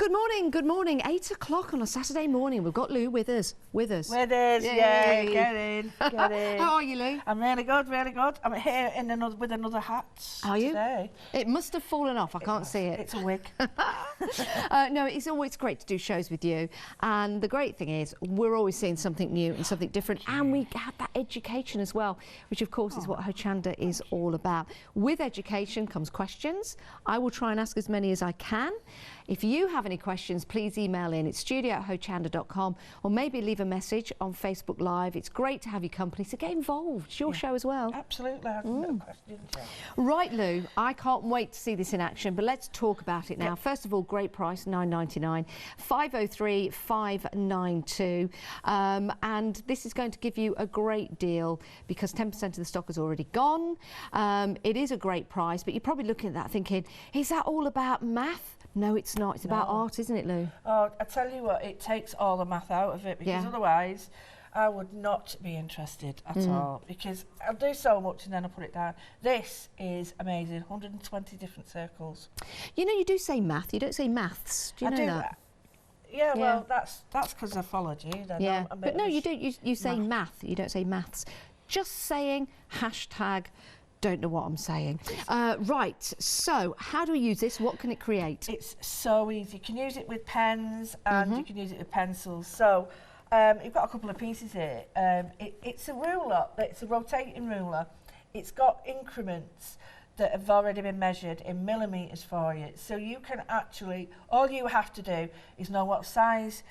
Good morning, good morning. 8 o'clock on a Saturday morning. We've got Lou with us. With us, yeah, get in. How are you, Lou? I'm really good, really good. I'm here with another hat today. It must have fallen off, I can't see it. It's a wig. No, it's always great to do shows with you. And the great thing is, we're always seeing something new and something different. And we have that education as well, which of course is what Hochanda is all about. With education comes questions. I will try and ask as many as I can. If you have any questions, please email in. It's studio@hochanda.com, or maybe leave a message on Facebook Live. It's great to have your company, so get involved. It's your show as well. Absolutely. I have no questions. Right, Lou, I can't wait to see this in action, but let's talk about it now. First of all, great price, $9.99, 503 592, and this is going to give you a great deal because 10% of the stock has already gone. It is a great price, but you're probably looking at that thinking, is that all about math? No, it's not. It's about art, isn't it, Lou? Oh, I tell you what, it takes all the math out of it, because otherwise I would not be interested at all, because I'll do so much and then I'll put it down. This is amazing, 120 different circles. You know, you do say math, you don't say maths. Do you know that? Yeah, well, that's because I followed you. Then but no, you do. You say math, you don't say maths. Just saying hashtag don't know what I'm saying. Right, so how do we use this? What can it create? It's so easy. You can use it with pens and you can use it with pencils. So you've got a couple of pieces here. It's a ruler, it's a rotating ruler. It's got increments that have already been measured in millimetres for you. So you can actually, all you have to do is know what size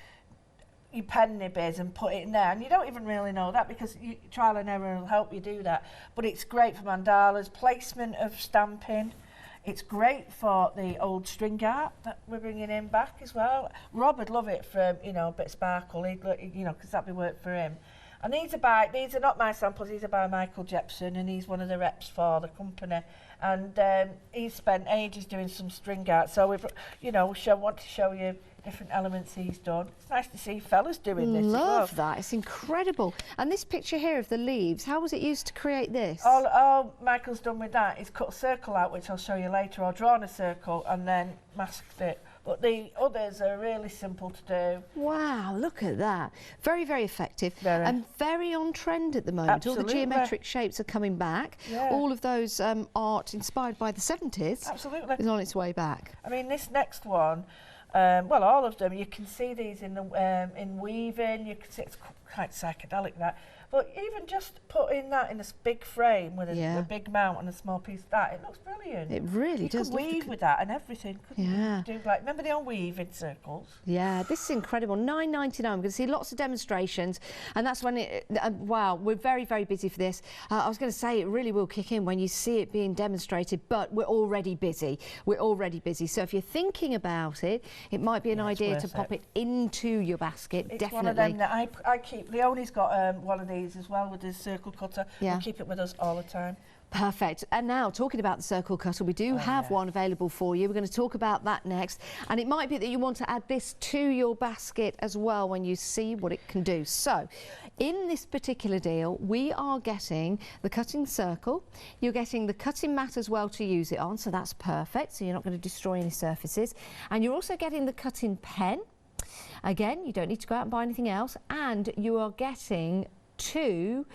your pen nib is and put it in there, and you don't even really know that because trial and error will help you do that. But it's great for mandalas, placement of stamping. It's great for the old string art that we're bringing in back as well. Rob would love it for, you know, a bit of sparkle, because that'd be work for him. And these are not my samples, these are by Michael Jepson, and he's one of the reps for the company. And he's spent ages doing some string art, so we've, want to show you different elements he's done. It's nice to see fellas doing this. Love that, it's incredible. And this picture here of the leaves, how was it used to create this? All Michael's done with that is cut a circle out, which I'll show you later, or drawn a circle and then masked it. But the others are really simple to do. Wow, look at that. Very, very effective. And very on trend at the moment. Absolutely. All the geometric shapes are coming back. Yeah. All of those art inspired by the 70s is on its way back. I mean, this next one, well, all of them, you can see these in weaving, you can see it's quite psychedelic, that. But even just putting that in this big frame with a big mount and a small piece of that, it looks brilliant. It really does. You can weave with that and everything, couldn't you? Do like, remember the old weaving circles? Yeah, this is incredible. $9.99. We're going to see lots of demonstrations, and that's when wow, we're very, very busy for this. I was going to say it really will kick in when you see it being demonstrated, but we're already busy. We're already busy. So if you're thinking about it, it might be an idea to pop it into your basket. It's definitely. one of them that I keep. Leonie's got one of these as well with his circle cutter. We'll keep it with us all the time. Perfect. And now, talking about the circle cutter, we do have one available for you. We're going to talk about that next. And it might be that you want to add this to your basket as well when you see what it can do. So, in this particular deal, we are getting the cutting circle. You're getting the cutting mat as well to use it on, so that's perfect. So you're not going to destroy any surfaces. And you're also getting the cutting pen. Again, you don't need to go out and buy anything else. And you are getting 2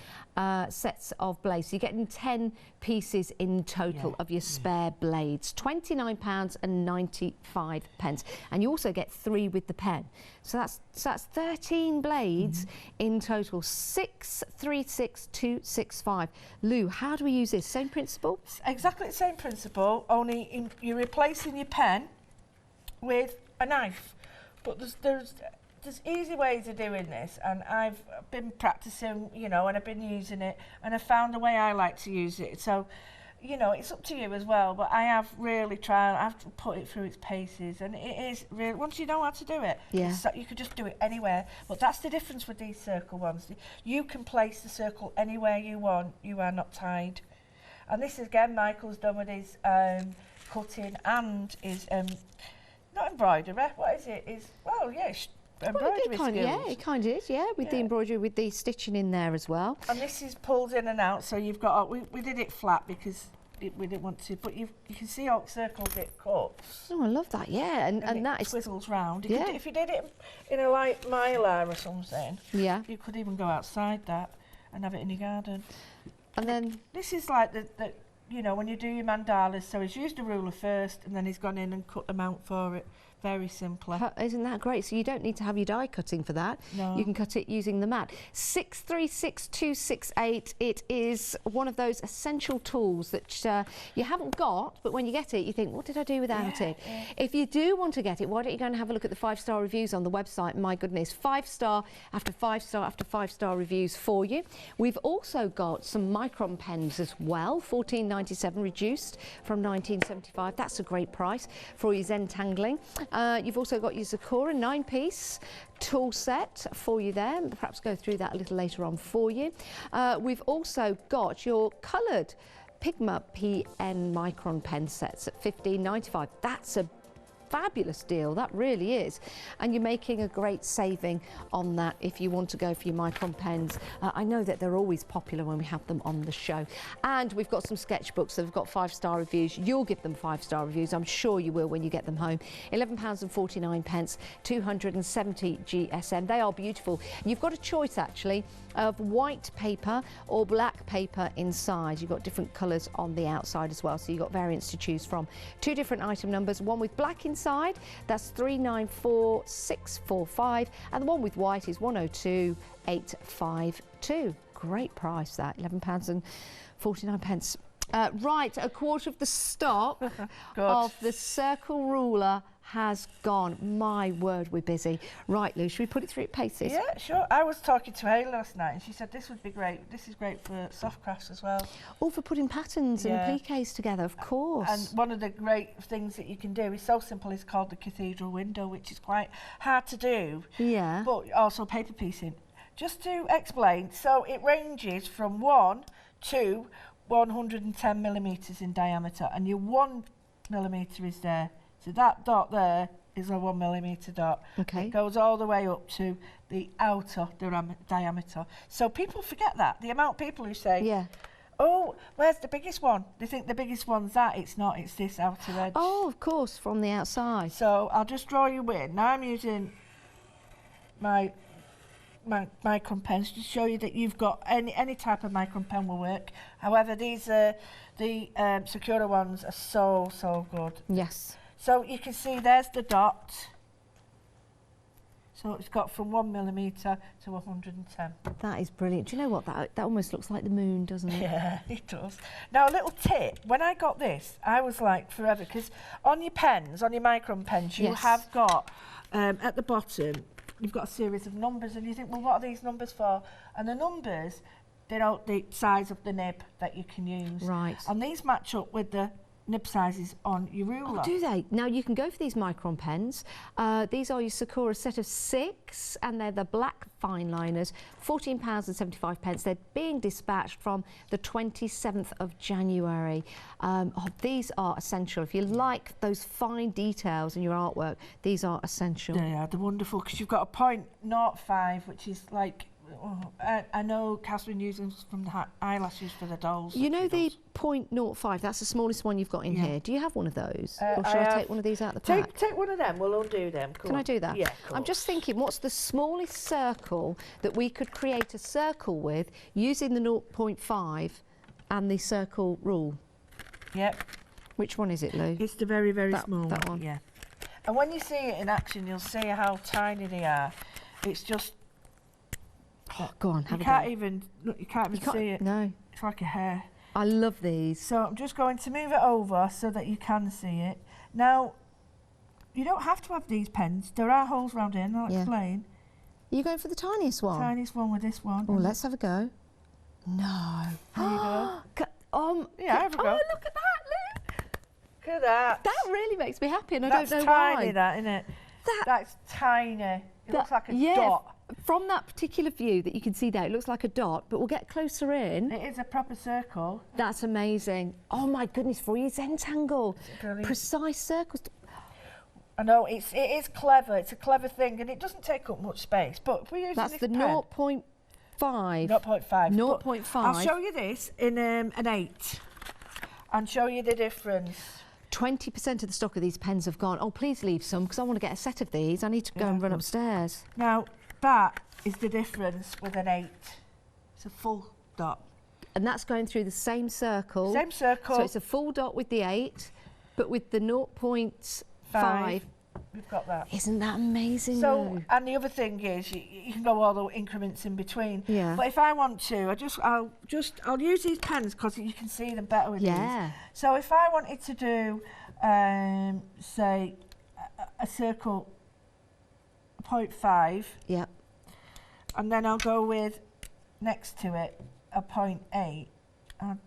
sets of blades. So you're getting 10 pieces in total of your spare blades. £29.95. And you also get 3 with the pen. So that's 13 blades in total. 636265. Lou, how do we use this? Same principle? Exactly the same principle, only you're replacing your pen with a knife. But there's easy ways of doing this, and I've been practicing, and I've been using it, and I found a way I like to use it. So, it's up to you as well, but I have really tried, I have to put it through its paces, and it is really, once you know how to do it, you could just do it anywhere. But that's the difference with these circle ones. You can place the circle anywhere you want, you are not tied. And this, again, Michael's done with his cutting and his, not embroidery, what is it? Embroidery skills. It kind of is, with the embroidery, with the stitching in there as well. And this is pulled in and out, so you've got, we did it flat because we didn't want to, but you can see how circles get cut. Oh, I love that. Yeah, and that is twizzles round. Yeah. If you did it in a light mylar or something, yeah. you could even go outside that and have it in your garden. And then this is like the you know, when you do your mandalas, so he's used a ruler first and then he's gone in and cut them out for it. Very simple. Isn't that great? So you don't need to have your die cutting for that. No. You can cut it using the mat. 636268. It is one of those essential tools that you haven't got, but when you get it, you think, what did I do without it? Yeah. If you do want to get it, why don't you go and have a look at the 5-star reviews on the website? My goodness, 5-star after 5-star after 5-star reviews for you. We've also got some Micron pens as well, $14.97 reduced from $19.75. That's a great price for your Zentangling. You've also got your Sakura 9-piece tool set for you there. Perhaps go through that a little later on for you. We've also got your coloured Pigment PN Micron pen sets at $15.95. That's a fabulous deal, that really is, and you're making a great saving on that if you want to go for your Micron pens. I know that they're always popular when we have them on the show, and we've got some sketchbooks that have got 5-star reviews. You'll give them 5-star reviews, I'm sure you will when you get them home. £11.49, 270 GSM. They are beautiful. You've got a choice actually of white paper or black paper inside. You've got different colours on the outside as well, so you've got variants to choose from. 2 different item numbers, one with black inside, that's 394645, and the one with white is 102852. Great price that, £11.49. Right, a quarter of the stock of the Circle Ruler has gone. My word, we're busy. Right, Lou, should we put it through at paces? Yeah, sure. I was talking to Hayley last night and she said this would be great. This is great for soft crafts as well. All for putting patterns and pliques together, of course. And one of the great things that you can do is so simple, it's called the Cathedral Window, which is quite hard to do. Yeah. But also paper piecing. Just to explain, so it ranges from 1 to 110 millimetres in diameter, and your 1 millimetre is there. So that dot there is a 1 millimetre dot. Okay. It goes all the way up to the outer diameter. So people forget that. The amount of people who say, oh, where's the biggest one? They think the biggest one's that. It's not, it's this outer edge. Oh, of course, from the outside. So I'll just draw you in. Now I'm using my Micron pens to show you that you've got any type of Micron pen will work. However, these the Sakura ones are so good. Yes. So you can see there's the dot. So it's got from 1 millimetre to 110. That is brilliant. Do you know what? That almost looks like the moon, doesn't it? Yeah, it does. Now, a little tip. When I got this, I was like forever, because on your pens, on your Micron pens, you have got at the bottom, you've got a series of numbers, and you think, well, what are these numbers for? And the numbers, they're the size of the nib that you can use. Right. And these match up with the nib sizes on your ruler. Oh, do they? Now you can go for these Micron pens. These are your Sakura set of 6, and they're the black Fineliners, £14.75. They're being dispatched from the 27th of January. These are essential. If you like those fine details in your artwork, these are essential. Yeah, they're wonderful, because you've got a .05, which is like, I know Catherine uses them from the eyelashes for the dolls. You know the .05, that's the smallest one you've got in here. Do you have one of those? Or should I take one of these out of the pack? Take one of them, we'll undo them. Can I do that? Yeah, I'm just thinking, what's the smallest circle that we could create a circle with using the 0.5 and the circle rule? Yep. Which one is it, Lou? It's the very, very small that one. Yeah. And when you see it in action, you'll see how tiny they are. It's just... Oh, go on, have a go. You can't even see it. No. It's like a hair. I love these. So I'm just going to move it over so that you can see it. Now, you don't have to have these pens. There are holes around here, and I'll explain. Are you going for the tiniest one? Tiniest one with this one. Oh, let's have a go. No. There you go. Yeah, have a go. Oh, look at that, Lou. Look at that. That really makes me happy, and I don't know why. That's tiny, that, isn't it? That's tiny. It looks like a dot. From that particular view that you can see there, it looks like a dot, but we'll get closer in. It is a proper circle. That's amazing. Oh my goodness, for your Zentangle. Precise circles. I know, it is clever. It's a clever thing, and it doesn't take up much space. But if we're using that's this the pen, 0.5. 0.5. 0.5. I'll show you this in an 8. and show you the difference. 20% of the stock of these pens have gone. Oh, please leave some, because I want to get a set of these. I need to go and run upstairs. Now, that is the difference with an 8. It's a full dot. And that's going through the same circle. Same circle. So it's a full dot with the 8, but with the 0.5. We've got that. Isn't that amazing? So, though? and the other thing is, you can go all the increments in between. Yeah. But if I want to, I'll use these pens because you can see them better with these. So if I wanted to do, say, a circle 0.5. Yeah. And then I'll go with next to it a 0.8. And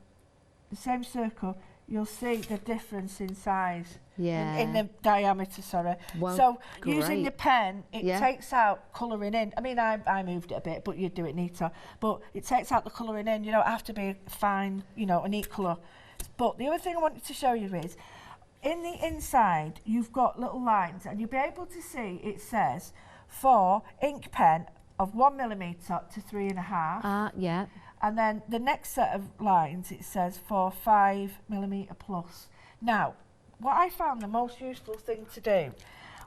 the same circle, you'll see the difference in size. Yeah. In the diameter, sorry. Well, so great. using the pen, it takes out colouring in. I mean, I moved it a bit, but you'd do it neater. But it takes out the colouring in. You don't have to be fine, you know, a neat colour. But the other thing I wanted to show you is, in the inside, you've got little lines, and you'll be able to see it says for ink pen of 1mm to 3.5. Yeah. And then the next set of lines, it says for 5mm plus. Now, what I found the most useful thing to do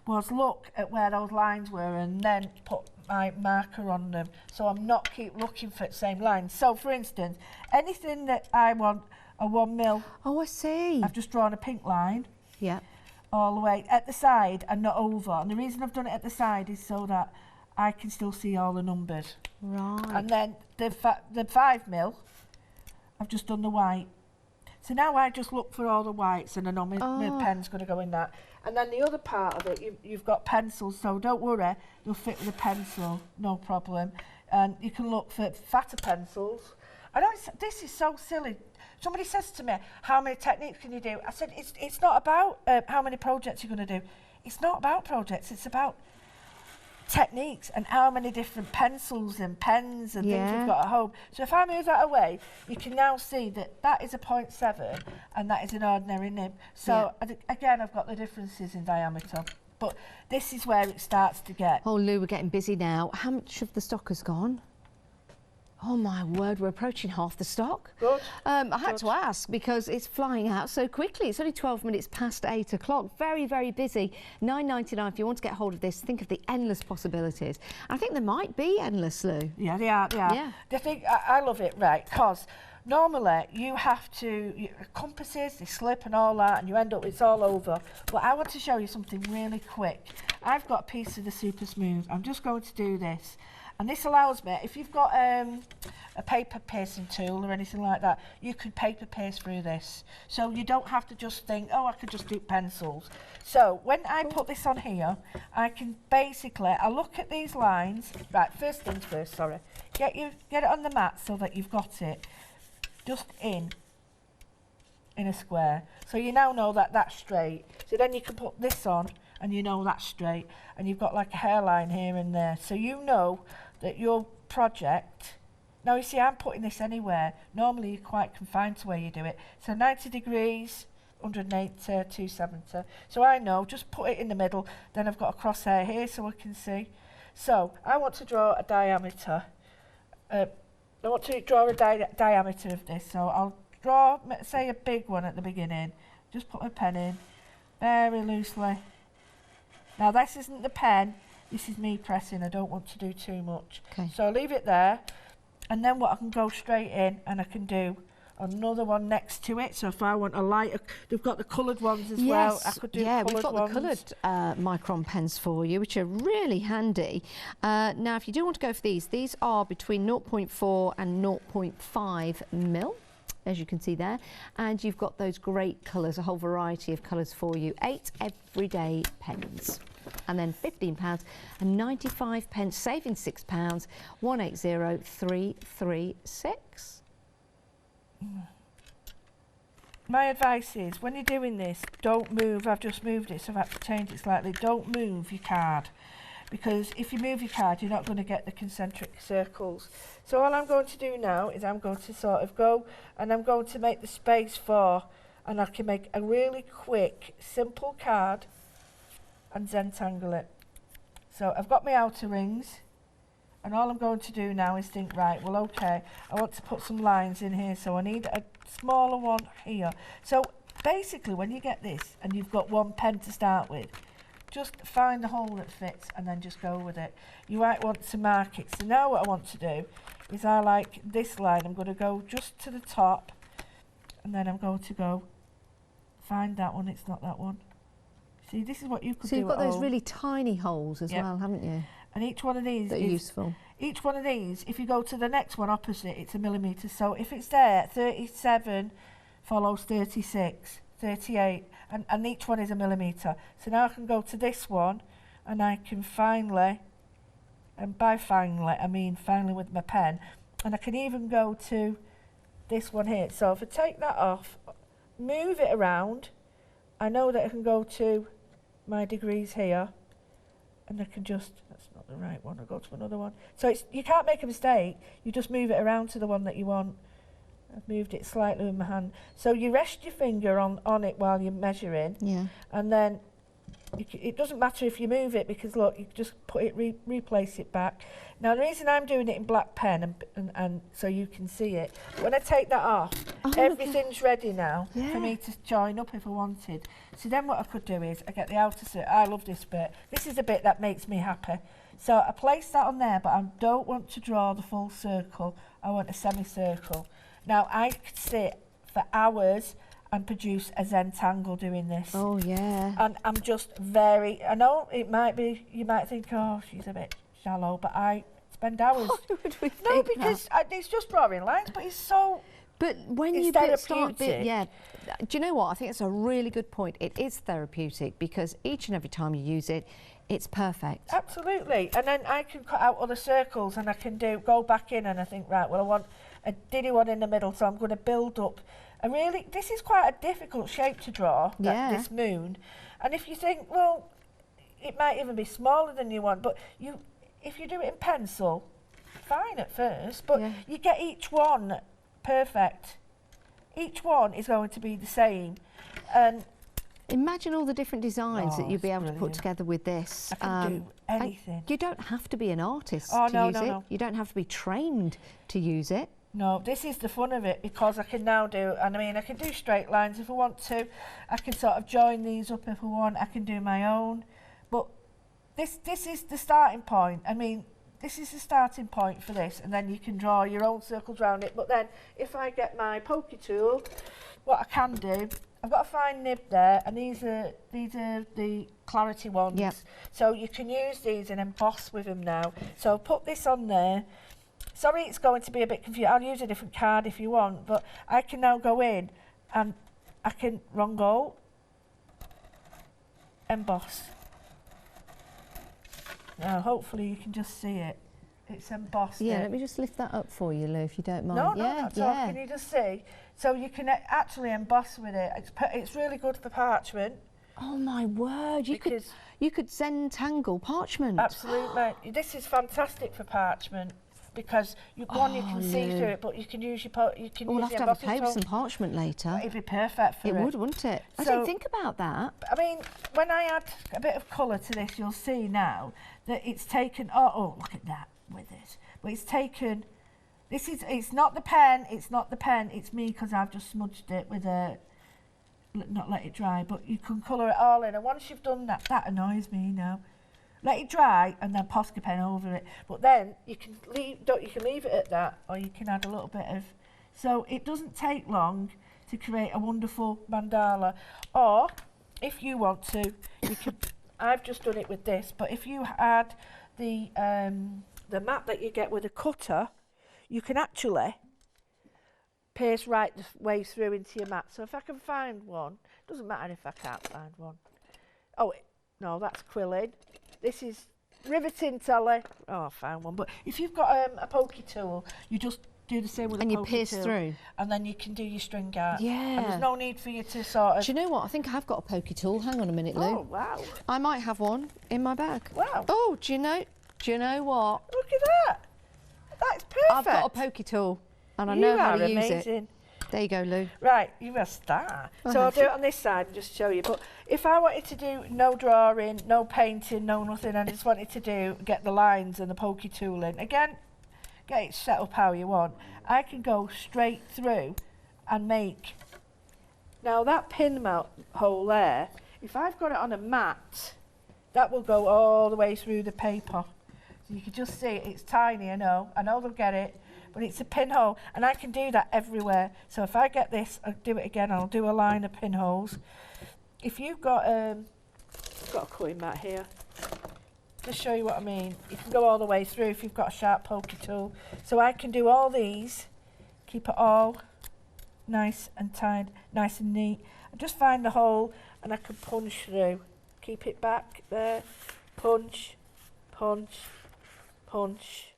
was look at where those lines were and then put my marker on them, so I'm not keep looking for the same lines. So, for instance, anything that I want a 1mm. Oh, I see. I've just drawn a pink line. Yeah. All the way at the side and not over. And the reason I've done it at the side is so that I can still see all the numbers. Right. And then the 5mm, I've just done the white. So now I just look for all the whites, and I know my pen's going to go in that. And then the other part of it, you've got pencils, so don't worry, you'll fit with a pencil, no problem. And you can look for fatter pencils. I know this is so silly. Somebody says to me, how many techniques can you do? I said, it's not about how many projects you're going to do. It's not about projects, it's about techniques and how many different pencils and pens and things you've got at home. So if I move that away, you can now see that that is a 0.7 and that is an ordinary nib. So again, I've got the differences in diameter. But this is where it starts to get... Oh, Lou, we're getting busy now. How much of the stock has gone? Oh, my word, we're approaching half the stock. Good. I had to ask because it's flying out so quickly. It's only 12 minutes past 8 o'clock. Very, very busy. $9.99 if you want to get hold of this. Think of the endless possibilities. I think there might be endless, Lou. Yeah, they are. Yeah. The thing, I love it, right, because normally you have to, compasses, they slip and all that, and you end up, it's all over. But I want to show you something really quick. I've got a piece of the Super Smooth. I'm just going to do this. And this allows me, if you've got a paper piercing tool or anything like that, you could paper pierce through this. So you don't have to just think, oh, I could just do pencils. So when I put this on here, I can basically, I look at these lines. Right, first things first, sorry. Get it on the mat so that you've got it just in a square. So you now know that that's straight. So then you can put this on and you know that's straight. And you've got like a hairline here and there. So you know that your project, now you see I'm putting this anywhere, normally you're quite confined to where you do it, so 90 degrees, 180, 270, so I know, just put it in the middle, then I've got a crosshair here so I can see. So I want to draw a diameter, diameter of this, so I'll draw, say a big one at the beginning, just put my pen in, very loosely. Now this isn't the pen, this is me pressing, I don't want to do too much. Okay. So I'll leave it there, and then what I can go straight in and I can do another one next to it. So if I want a lighter, they've got the coloured ones as well. I could do coloured we've got ones. the coloured Micron pens for you, which are really handy. Now, if you do want to go for these are between 0.4 and 0.5 mil. As you can see there, and you've got those great colours, a whole variety of colours for you. 8 everyday pens, and then £15 and 95 pence, saving £6. 180336. My advice is, when you're doing this, don't move. I've just moved it, so I've had to change it slightly. Don't move your card, because if you move your card, you're not going to get the concentric circles. So all I'm going to do now is I'm going to sort of go, and I'm going to make the space for, and I can make a really quick, simple card and Zentangle it. So I've got my outer rings, And all I'm going to do now is think, right, well, okay, I want to put some lines in here, so I need a smaller one here. So basically, when you get this and you've got one pen to start with, just find the hole that fits and then just go with it. You might want to mark it. So now what I want to do is I like this line. I'm going to go just to the top, and then I'm going to go find that one. It's not that one. See, this is what you could do. So you've got at those home. really tiny holes as well, haven't you? And each one of these That are useful. Each one of these, if you go to the next one opposite, it's a millimetre. So if it's there, 37 follows 36, 38, and each one is a millimetre. So now I can go to this one, and I can finally, and by finally, I mean finally with my pen, and I can even go to this one here. So if I take that off, move it around, I know that I can go to my degrees here, and I can just, that's not the right one, I'll go to another one. So it's, you can't make a mistake, you just move it around to the one that you want. I've moved it slightly with my hand. So you rest your finger on it while you're measuring, and then it doesn't matter if you move it, because look, you just put it, replace it back. Now the reason I'm doing it in black pen, and so you can see it, when I take that off, everything's ready now for me to join up if I wanted. So then what I could do is, I get the outer circle. I love this bit. This is the bit that makes me happy. So I place that on there, but I don't want to draw the full circle. I want a semicircle. Now I could sit for hours and produce a Zentangle doing this. Oh yeah. And I'm just very, I know it might be, you might think, oh, she's a bit shallow, but I spend hours. Why would we think No, because it's just drawing lines, but it's so, But when it's you start, therapeutic. do you know what? I think it's a really good point. It is therapeutic because each and every time you use it, it's perfect. Absolutely. And then I can cut out other circles, and I can go back in, and I think, right, well, I want a diddy one in the middle, so I'm going to build up. And really, this is quite a difficult shape to draw, this moon. And if you think, well, it might even be smaller than you want, but if you do it in pencil, fine at first, but you get each one perfect. Each one is going to be the same. And imagine all the different designs that you'll be able to put together with this. I can do anything. You don't have to be an artist to use it. No. You don't have to be trained to use it. No, this is the fun of it, because I can now do, and I mean, I can do straight lines if I want to. I can sort of join these up if I want. I can do my own. But this is the starting point. I mean, this is the starting point for this, and then you can draw your own circles around it. But then, if I get my pokey tool, what I can do, I've got a fine nib there, and these are the clarity ones. Yep. So you can use these and emboss with them now. So I'll put this on there. Sorry, it's going to be a bit confusing. I'll use a different card if you want, but I can now go in and I can emboss. Now, hopefully you can just see it. It's embossed. Yeah, let me just lift that up for you, Lou, if you don't mind. No, that's all. Can you just see? So you can actually emboss with it. It's really good for parchment. Oh my word! You could Zentangle parchment. Absolutely. This is fantastic for parchment, because you can see through it, but you can use your we'll have to have a play with some parchment later. It'd be perfect for it. It would, wouldn't it? I didn't think about that. I mean, when I add a bit of colour to this, you'll see now that it's taken. Oh, look at that with it. But it's taken. It's not the pen. It's not the pen. It's me, because I've just smudged it with a. Not let it dry, but you can colour it all in. And once you've done that, that annoys me now. Let it dry and then Posca pen over it. But then you can leave it at that, or you can add a little bit of. So it doesn't take long to create a wonderful mandala. Or if you want to, you can. I've just done it with this, but if you add the mat that you get with a cutter, you can actually paste right the way through into your mat. So if I can find one, doesn't matter if I can't find one. Oh no, that's quilling. This is riveting, Telly. Oh, I found one. But if you've got a pokey tool, you just do the same with a pokey tool. And you pierce through. And then you can do your string art. Yeah. And there's no need for you to sort of. Do you know what? I think I have got a pokey tool. Hang on a minute, Lou. Oh, wow. I might have one in my bag. Wow. Oh, do you know what? Look at that. That's perfect. I've got a pokey tool, and I know how to use it. There you go, Lou. Right, you're a star. Oh, So I'll do it on this side and just show you. But if I wanted to do no drawing, no painting, no nothing, and I just wanted to get the lines and the pokey tool in, again, get it set up how you want, I can go straight through and make. Now that pin mount hole there, if I've got it on a mat, that will go all the way through the paper. So you can just see it's tiny, I know they'll get it, but it's a pinhole, and I can do that everywhere. So if I get this, I'll do it again, I'll do a line of pinholes. If you've got a cutting mat here, just show you what I mean. You can go all the way through if you've got a sharp pokey tool. So I can do all these, keep it all nice and tight, nice and neat. I just find the hole and I can punch through. Keep it back there, punch, punch, punch.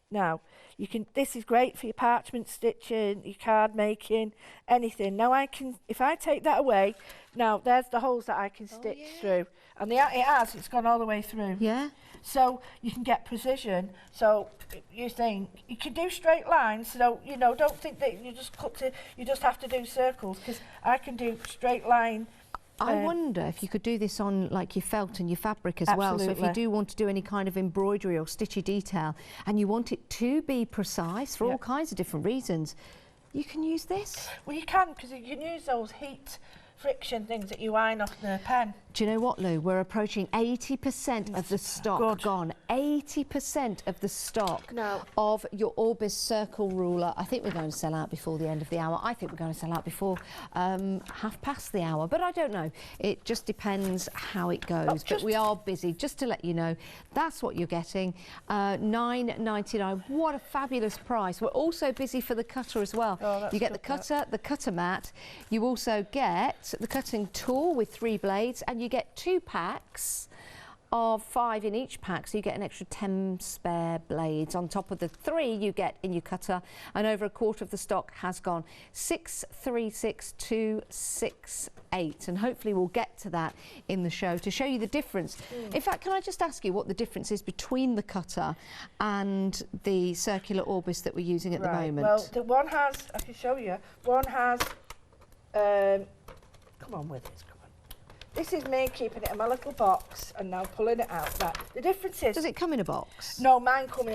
Now, you can. This is great for your parchment stitching, your card making, anything. Now I can, if I take that away, now there's the holes that I can stitch through, and it's gone all the way through. Yeah. So you can get precision. So you think you can do straight lines. So don't think that you just have to do circles, because I can do straight line. I wonder if you could do this on like your felt and your fabric as well. So if you do want to do any kind of embroidery or stitchy detail and you want it to be precise for all kinds of different reasons, you can use this. Well, you can, because you can use those heat friction things that you iron off the pen. Do you know what, Lou? We're approaching 80% of the stock gone. 80% of the stock of your Orbis Circle Ruler. I think we're going to sell out before the end of the hour. I think we're going to sell out before 1/2 the hour, but I don't know. It just depends how it goes. But we are busy, just to let you know. That's what you're getting. $9.99. What a fabulous price. We're also busy for the cutter as well. You get the cutter mat. You also get the cutting tool with 3 blades, and you get 2 packs of 5 in each pack, so you get an extra 10 spare blades on top of the 3 you get in your cutter, and over a quarter of the stock has gone. 636268, and hopefully we'll get to that in the show to show you the difference. In fact, can I just ask you what the difference is between the cutter and the circular Orbis that we're using at the moment? Well, the one has, I can show you, one has, come on with this, come on. This is me keeping it in my little box and now pulling it out. Right. The difference is... Does it come in a box? No, mine came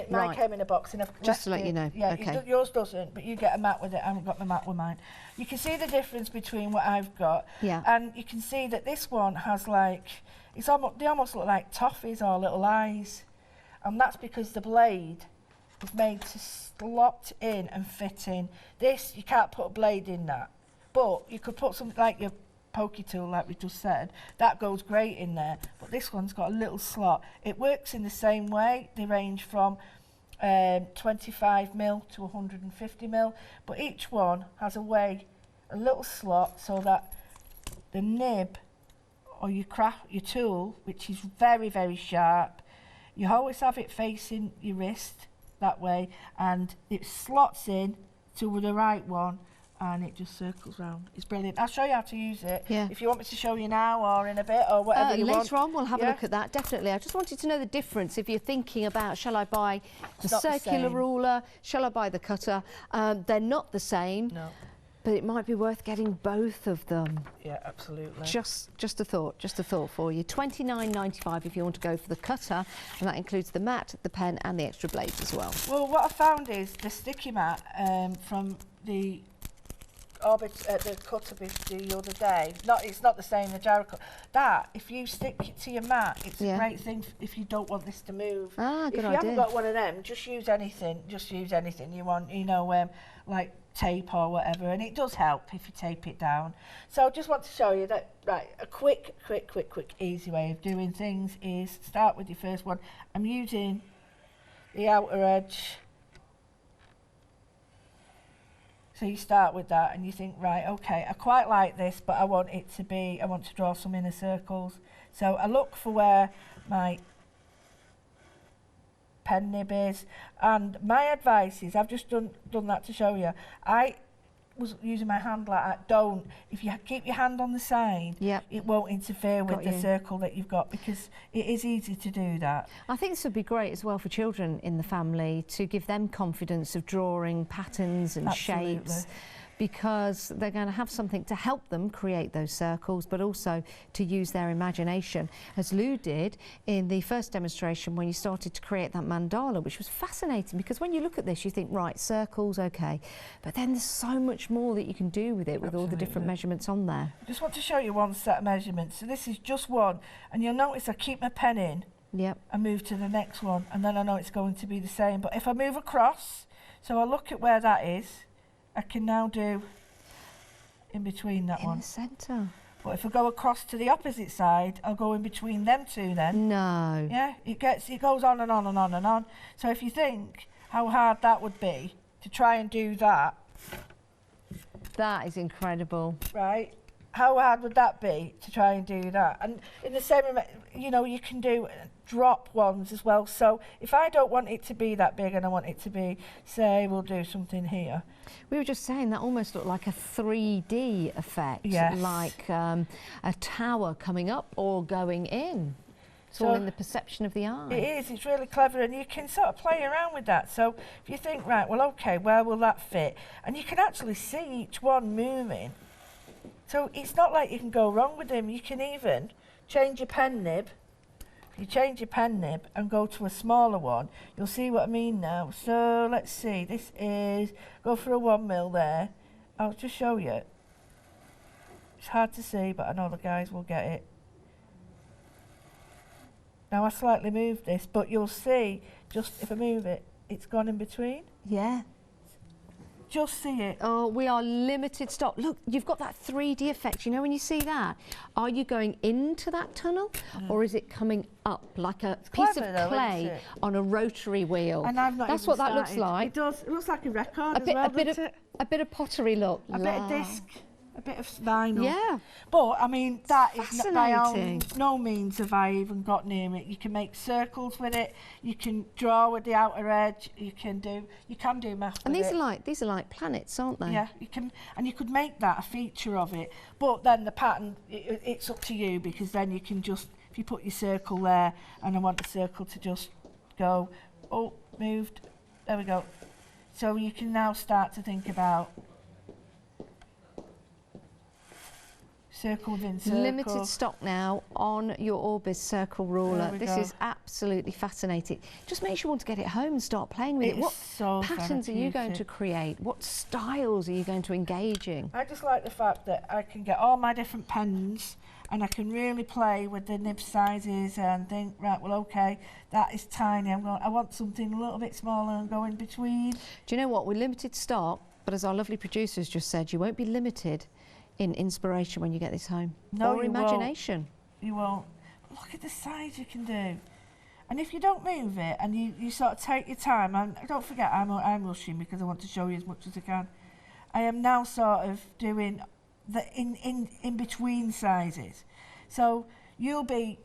in a box. And just to let you know. Yeah, okay. Yours doesn't, but you get a mat with it. I haven't got my mat with mine. You can see the difference between what I've got. Yeah. And you can see that this one has like... they almost look like toffees or little eyes. And that's because the blade is made to slot in and fit in. This, you can't put a blade in that. But you could put something like your pokey tool, like we just said, that goes great in there. But this one's got a little slot. It works in the same way. They range from 25mm to 150mm, but each one has a little slot, so that the nib or your tool, which is very, very sharp, you always have it facing your wrist that way, and it slots in to the right one, and it just circles round. It's brilliant. I'll show you how to use it. Yeah. If you want me to show you now or in a bit or whatever you want. Later on, we'll have a look at that, definitely. I just wanted to know the difference if you're thinking about, shall I buy the circular ruler, shall I buy the cutter? They're not the same. No. But it might be worth getting both of them. Yeah, absolutely. Just a thought for you. $29.95 if you want to go for the cutter, and that includes the mat, the pen, and the extra blades as well. Well, what I found is the sticky mat from the Orbis, the cutter the other day. It's not the same, the gyro cut. That, if you stick it to your mat, it's a great thing if you don't want this to move. Ah, good idea. If you haven't got one of them, just use anything. Just use anything you want. Like tape or whatever, and it does help if you tape it down. So I just want to show you that, a quick, easy way of doing things is start with your first one. I'm using the outer edge. So you start with that and you think, right, okay, I quite like this, but I want to draw some inner circles. So I look for where my pen nib is, and my advice is, I've just done that to show you. I was using my hand like that. Don't. If you keep your hand on the side, it won't interfere with the circle that you've got, because it is easy to do that. I think this would be great as well for children in the family, to give them confidence of drawing patterns and shapes. because they're going to have something to help them create those circles, but also to use their imagination, as Lou did in the first demonstration when you started to create that mandala, which was fascinating, because when you look at this you think, right, circles, okay, but then there's so much more that you can do with it with all the different measurements on there. I just want to show you one set of measurements. So this is just one, and you'll notice I keep my pen in. Yep. And move to the next one, and then I know it's going to be the same. But if I move across, so I look at where that is, I can now do in between that one. In the centre. But if I go across to the opposite side, I'll go in between them two then. No. Yeah, it goes on and on and on and on. So if you think how hard that would be to try and do that. That is incredible. Right. How hard would that be to try and do that? And in the same, you know, you can do drop ones as well. So if I don't want it to be that big and I want it to be, say, we'll do something here. We were just saying that almost looked like a 3D effect, yes. like a tower coming up or going in. It's all in the perception of the eye. It is, it's really clever, and you can sort of play around with that. So if you think, right, well, okay, where will that fit? And you can actually see each one moving. So it's not like you can go wrong with them. You can even change your pen nib. If you change your pen nib and go to a smaller one, you'll see what I mean now. So let's see, this is, go for a 1mm there. I'll just show you. It's hard to see, but I know the guys will get it. Now I slightly moved this, but you'll see, just if I move it, it's gone in between. Yeah. Just see it. Oh, we are limited stock. Look, you've got that 3D effect. You know when you see that? Are you going into that tunnel or is it coming up like a piece of clay on a rotary wheel? And I've not That's even what that started. looks like. It does. It looks like a record A as bit, well, a bit doesn't of, it? a bit of pottery look. A bit of disc. A bit of vinyl. Yeah. But, I mean, that is not by no means have I even got near it. You can make circles with it. You can draw with the outer edge. You can do math And with these are like planets, aren't they? Yeah, you can, and you could make that a feature of it. But then the pattern, it's up to you, because then you can just, if you put your circle there, and I want the circle to just go, oh, moved, there we go. So you can now start to think about circle within circle. Limited stock now on your Orbis Circle Ruler. This is absolutely fascinating. Just makes you want to get it home and start playing with it. What patterns are you going to create? What styles are you going to engage in? I just like the fact that I can get all my different pens and I can really play with the nib sizes and think, right, well, okay, that is tiny. I want something a little bit smaller and go in between. Do you know what? We're limited stock, but as our lovely producers just said, you won't be limited in inspiration when you get this home. No, or imagination. You won't. Look at the size you can do. And if you don't move it and you sort of take your time, and don't forget I'm rushing because I want to show you as much as I can. I am now sort of doing the in between sizes. So you'll be,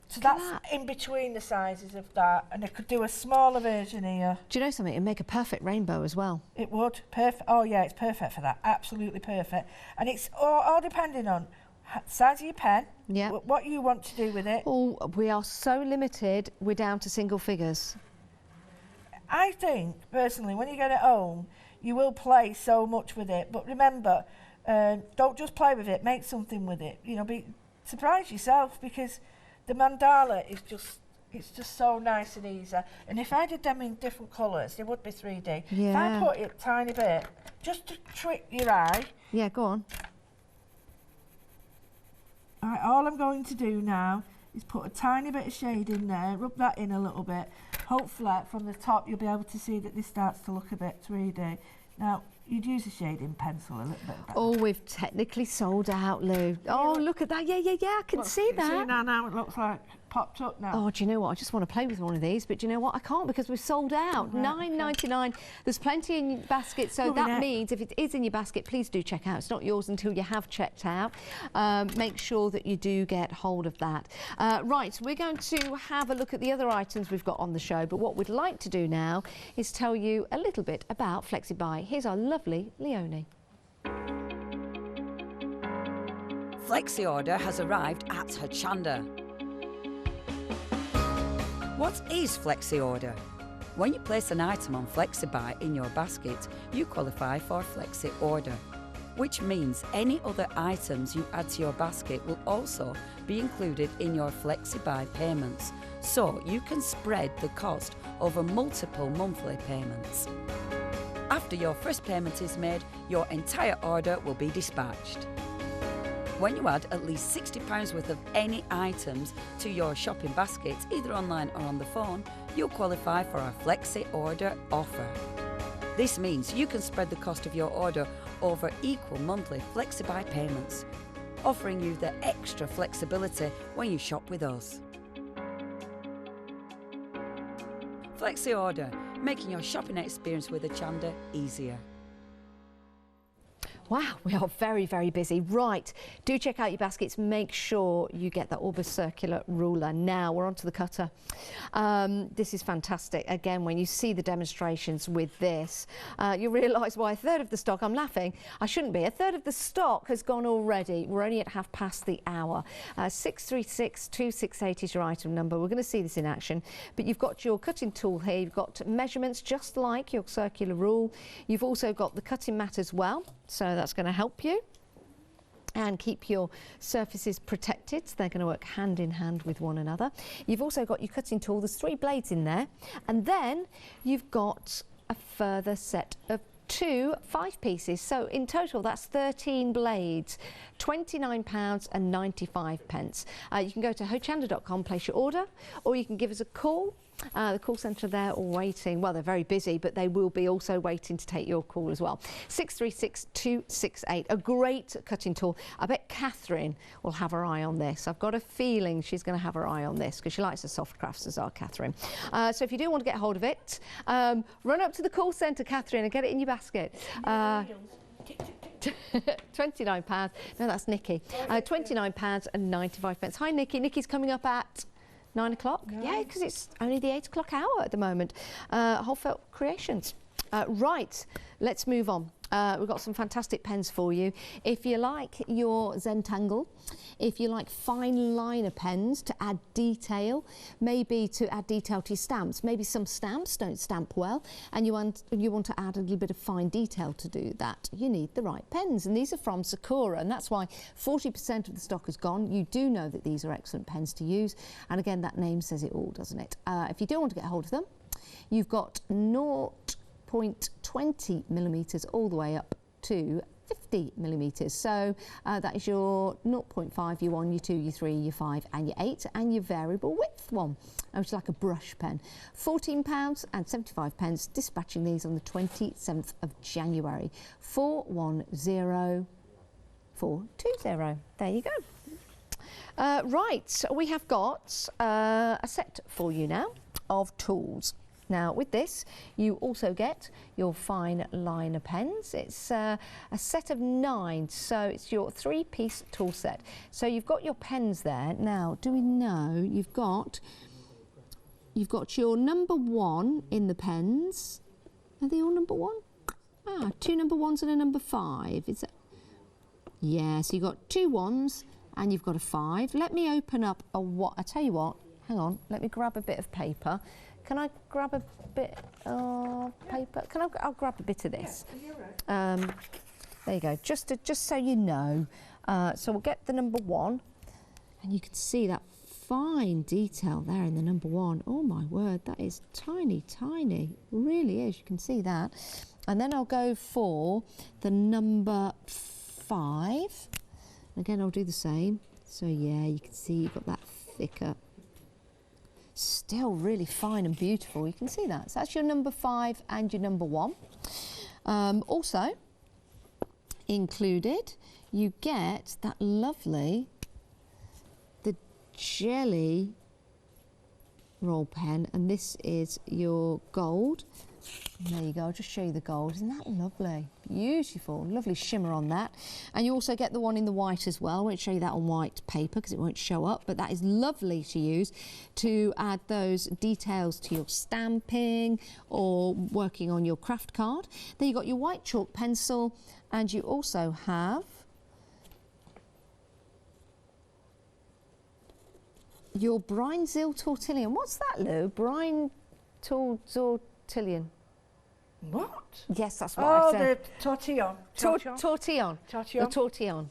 so that's in between the sizes of that, and I could do a smaller version here. Do you know something? It'd make a perfect rainbow as well. It would. Perfect. Oh yeah, it's perfect for that. Absolutely perfect. And it's all depending on size of your pen, what you want to do with it. Oh, we are so limited, we're down to single figures. I think, personally, when you get it home, you will play so much with it. But remember, don't just play with it, make something with it. You know, surprise yourself, because the mandala is it's just so nice and easy. And if I did them in different colours, they would be 3D. Yeah. If I put it a tiny bit, just to trick your eye. Yeah, go on. Right, all I'm going to do now is put a tiny bit of shade in there, rub that in a little bit. Hopefully from the top you'll be able to see that this starts to look a bit 3D. Now, you'd use a shading pencil a little bit better. Oh, we've technically sold out, Lou. Oh, look at that. Yeah, I can see that. See now it looks like popped up now. Oh, do you know what? I just want to play with one of these, but do you know what? I can't, because we've sold out. $9.99. There's plenty in your basket, so that means if it is in your basket, please do check out. It's not yours until you have checked out. Make sure that you do get hold of that. Right, we're going to have a look at the other items we've got on the show, but what we'd like to do now is tell you a little bit about FlexiBuy. Here's our lovely Leonie. FlexiOrder has arrived at Hochanda. What is FlexiOrder? When you place an item on FlexiBuy in your basket, you qualify for Flexi Order, which means any other items you add to your basket will also be included in your FlexiBuy payments, so you can spread the cost over multiple monthly payments. After your first payment is made, your entire order will be dispatched. When you add at least £60 worth of any items to your shopping basket, either online or on the phone, you'll qualify for our Flexi Order offer. This means you can spread the cost of your order over equal monthly FlexiBuy payments, offering you the extra flexibility when you shop with us. Flexi Order, making your shopping experience with Hochanda easier. Wow, we are very, very busy. Right, do check out your baskets. Make sure you get that Orbis Circular Ruler. Now, we're onto the cutter. This is fantastic. Again, when you see the demonstrations with this, you realise why a third of the stock, I'm laughing, I shouldn't be, a third of the stock has gone already. We're only at £1:30. 636268 is your item number. We're going to see this in action. But you've got your cutting tool here. You've got measurements just like your circular rule. You've also got the cutting mat as well. So that's going to help you and keep your surfaces protected. So they're going to work hand in hand with one another. You've also got your cutting tool. There's 3 blades in there. And then you've got a further set of 2 5-pieces. So in total, that's 13 blades, £29.95. You can go to hochanda.com, place your order, or you can give us a call. The call centre there all waiting. Well, they're very busy, but they will be also waiting to take your call as well. 636268, a great cutting tool. I bet Catherine will have her eye on this. I've got a feeling she's going to have her eye on this because she likes the soft crafts, as are Catherine. So if you do want to get hold of it, run up to the call centre, Catherine, and get it in your basket. £29. No, that's Nikki. £29.95. Hi, Nikki. Nikki's coming up at 9 o'clock? No. Yeah, because it's only the 8 o'clock hour at the moment. Wholefelt Creations. Right, let's move on. We've got some fantastic pens for you. If you like your Zentangle, if you like Fineliner pens to add detail, maybe to add detail to your stamps, maybe some stamps don't stamp well and you want to add a little bit of fine detail to do that, you need the right pens. And these are from Sakura, and that's why 40% of the stock is gone. You do know that these are excellent pens to use. And again, that name says it all, doesn't it? If you do want to get hold of them, you've got 0.20 millimetres all the way up to 50 millimetres. So that is your 0.5, your 1, your 2, your 3, your 5 and your 8, and your variable width one, which is like a brush pen. £14.75, dispatching these on the 27th of January. 410420. There you go. Right, we have got a set for you now of tools. Now, with this, you also get your Fineliner pens. It's a set of 9, so it's your 3-piece tool set. So you've got your pens there. Now, do we know you've got your number 1 in the pens? Are they all number 1? Ah, 2 number 1s and a number 5. Is that? Yeah, so you've got 2 1s and you've got a 5. Let me open up a what? I tell you what. Hang on. Let me grab a bit of paper. Can I grab a bit of paper? I'll grab a bit of this. There you go, just so you know. So we'll get the number 1, and you can see that fine detail there in the number 1. Oh my word, that is tiny, tiny. It really is, you can see that. And then I'll go for the number 5. Again, I'll do the same. So yeah, you can see you've got that thicker. Still really fine and beautiful, you can see that. So that's your number 5 and your number 1. Also included, you get that lovely, the jelly roll pen, and this is your gold. And there you go, I'll just show you the gold. Isn't that lovely? Beautiful, lovely shimmer on that. And you also get the one in the white as well. I won't show you that on white paper because it won't show up, but that is lovely to use to add those details to your stamping or working on your craft card. Then you've got your white chalk pencil, and you also have your Brine Zil Tortillion. What's that, Lou? Brine Tillion. What? Yes, that's what I said. Oh, the tortillon. Tortillon. The tortillon.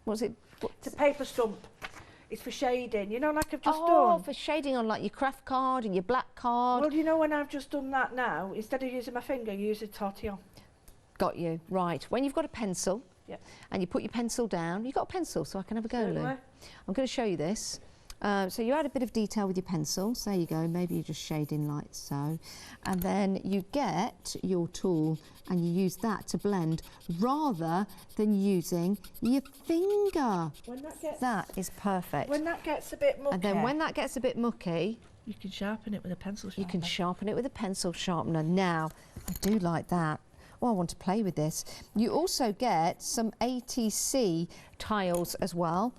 What's it? It's a paper stump. It's for shading. You know, like I've just done. Oh, for shading on like your craft card and your black card. Well, you know, when I've just done that now, instead of using my finger, use a tortillon. Got you. Right. When you've got a pencil, Yep. and you put your pencil down, you've got a pencil, so I can have a go, Lou. Certainly. I'm going to show you this. So you add a bit of detail with your pencil. So there you go. Maybe you're just shading like so. And then you get your tool and you use that to blend rather than using your finger. When that gets, That is perfect. when that gets a bit mucky, And then when that gets a bit mucky, you can sharpen it with a pencil sharpener. you can sharpen it with a pencil sharpener. Now, I do like that. Oh, I want to play with this. You also get some ATC tiles as well.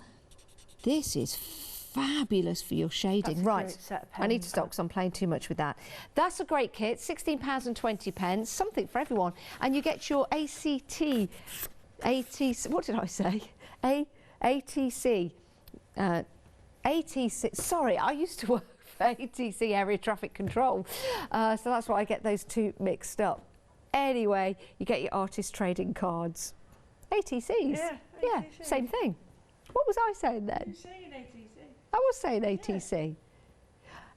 This is fabulous for your shading. That's a Right, great set of I need to pens. stop because I'm playing too much with that. That's a great kit, £16.20, something for everyone. And you get your ATC, what did I say? ATC, sorry, I used to work for ATC, Area Traffic Control. So that's why I get those two mixed up. Anyway, you get your artist trading cards. ATCs? Yeah, Yeah, ATC. same thing. What was I saying then? You're saying ATC. I was saying ATC.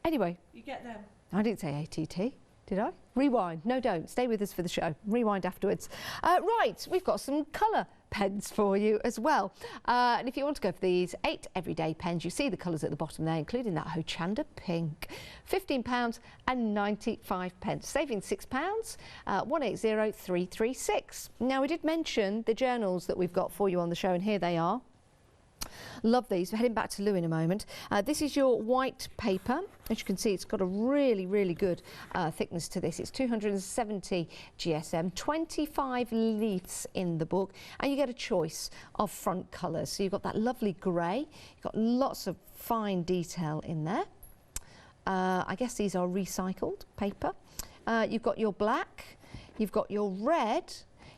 Anyway, You get them. I didn't say ATT, did I? Rewind. No, don't. Stay with us for the show. Rewind afterwards. Right, we've got some colour pens for you as well. And if you want to go for these 8 everyday pens, you see the colours at the bottom there, including that Hochanda pink. £15.95, saving £6, 180336. Now, we did mention the journals that we've got for you on the show, and here they are. Love these. We're heading back to Lou in a moment. This is your white paper. As you can see, it's got a really, really good thickness to this. It's 270 GSM, 25 leaves in the book, and you get a choice of front colours. So you've got that lovely grey. You've got lots of fine detail in there. I guess these are recycled paper. You've got your black, you've got your red,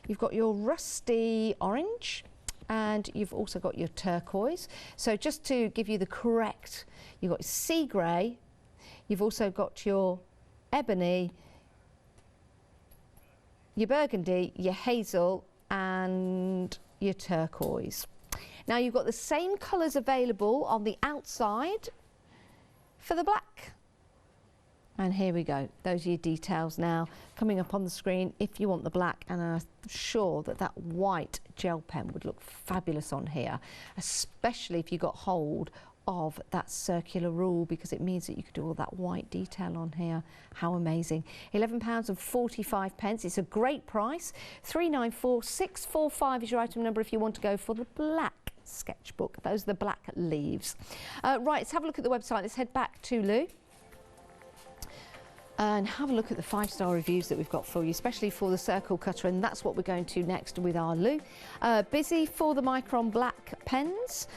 you've got your rusty orange, and you've also got your turquoise. So just to give you the correct, you've got sea grey, you've also got your ebony, your burgundy, your hazel, and your turquoise. Now you've got the same colours available on the outside for the black. And here we go. Those are your details now coming up on the screen if you want the black, and I'm sure that that white gel pen would look fabulous on here, especially if you got hold of that circular rule, because it means that you could do all that white detail on here. How amazing. £11.45. It's a great price. 394645 is your item number if you want to go for the black sketchbook. Those are the black leaves. Right, let's have a look at the website. Let's head back to Lou and have a look at the 5-star reviews that we've got for you, especially for the circle cutter, and that's what we're going to next with our Lou. Busy for the Micron black pens,